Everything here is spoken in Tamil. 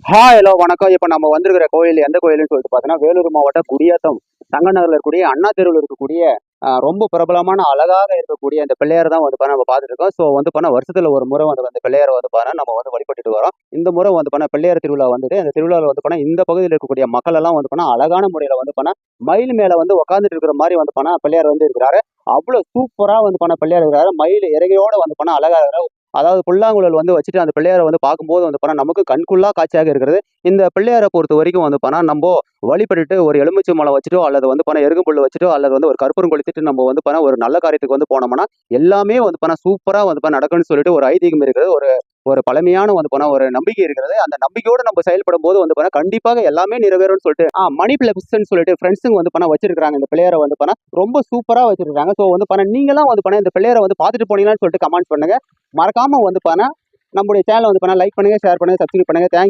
ஹலோ வணக்கம். இப்போ நம்ம வந்திருக்கிற கோயில் எந்த கோயில்னு சொல்லிட்டு பார்த்தீங்கன்னா, வேலூர் மாவட்டம் குடியாத்தம் தங்கநகரில் இருக்கக்கூடிய அண்ணா தெருவில் இருக்கக்கூடிய ரொம்ப பிரபலமான அழகாக இருக்கக்கூடிய அந்த பிள்ளையார் தான் வந்து நம்ம பார்த்துட்டு இருக்கோம். ஸோ வந்து வருஷத்துல ஒரு முறை வந்து அந்த பிள்ளையாரை வந்து நம்ம வந்து வழிபட்டுட்டு வரோம். இந்த முறை வந்து பிள்ளையார் திருவிழா வந்துட்டு அந்த திருவிழாவில் வந்து இந்த பகுதியில் இருக்கக்கூடிய மக்கள் எல்லாம் வந்து அழகான முறையில் வந்து மயில் மேல வந்து உட்காந்துட்டு இருக்கிற மாதிரி வந்து பிள்ளையார் வந்து இருக்கிறாரு. அவ்வளவு சூப்பரா வந்து பிள்ளையார் இருக்கிறாரு. மயில் இறகையோட வந்து அழகா இருக்கிறாரு. அதாவது புல்லாங்குழல் வந்து வச்சுட்டு அந்த பிள்ளையாரை வந்து பார்க்கும்போது வந்து நமக்கு கண்குள்ளா காட்சியாக இருக்கிறது. இந்த பிள்ளையாரை பொறுத்த வரைக்கும் வந்து நம்ம வழிபட்டுட்டு ஒரு எலுமிச்சை மலை வச்சுட்டோ அல்லது வந்து எருகம்புல் வச்சுட்டோ அல்லது வந்து ஒரு கற்பூரம் கொளுத்திட்டு நம்ம வந்து ஒரு நல்ல காரியத்துக்கு வந்து போனோம்னா எல்லாமே வந்து சூப்பரா வந்து நடக்கும்னு சொல்லிட்டு ஒரு ஐதீகம் இருக்கிறது. ஒரு ஒரு பழமையான வந்து ஒரு நம்பிக்கை இருக்கிறது. அந்த நம்பிக்கையோடு நம்ம செயல்படும் போது வந்து கண்டிப்பாக எல்லாமே நிறைவேறும்னு சொல்லிட்டு மணி பிளப்ஸ்ன்னு சொல்லிட்டு ஃப்ரெண்ட்ஸுங்க வந்து வச்சிருக்காங்க. இந்த பிள்ளையாரை வந்து ரொம்ப சூப்பரா வச்சிருக்காங்க. ஸோ வந்து நீங்களாம் வந்து இந்த பிள்ளையாரை வந்து பார்த்துட்டு போனீங்கன்னு சொல்லிட்டு கமெண்ட் பண்ணுங்க. மறக்காம வந்து நம்முடைய சேனலை வந்து லைக் பண்ணுங்க, ஷேர் பண்ணுங்க, சப்ஸ்கிரைப் பண்ணுங்க. தேங்க்யூ.